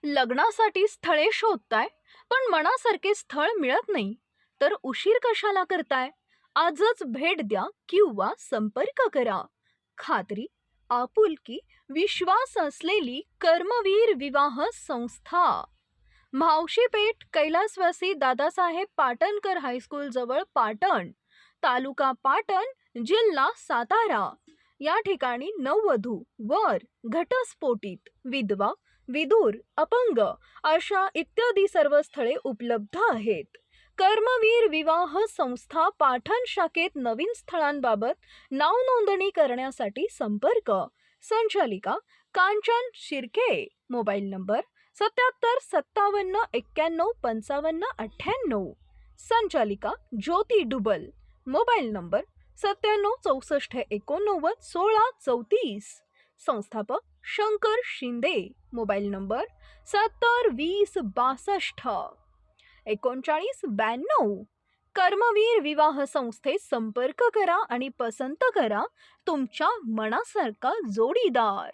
लग्नासाठी स्थळे शोधताय पण मनासारखे स्थळ मिळत नाही, तर उशीर कशाला करताय? आजच भेट द्या किंवा संपर्क करा. खात्री, आपुलकी, विश्वास असलेली कर्मवीर विवाह संस्था. म्हावशीपेठ, कैलासवासी दादासाहेब पाटणकर हायस्कूल जवळ पाटण, तालुका पाटण, जिल्हा सातारा. या ठिकाणी नववधू, वर, घटस्फोटित, विधवा, विदूर, अपंग अशा इत्यादी सर्व स्थळे उपलब्ध आहेत. कर्मवीर विवाह संस्था पाटण शाखेत नवीन स्थळांबाबत नाव नोंदणी करण्यासाठी संपर्क. संचालिका कांचन शिर्के. Mobile number 77 57 91 55 98. संचालिका ज्योती डुबल. Mobile number 97 64 89 16 34. संस्थापक शंकर शिंदे. Mobile number 70 20 62 39 92. कर्मवीर विवाह संस्थेत संपर्क करा आणि पसंत करा तुमच्या मनासारखा जोडीदार.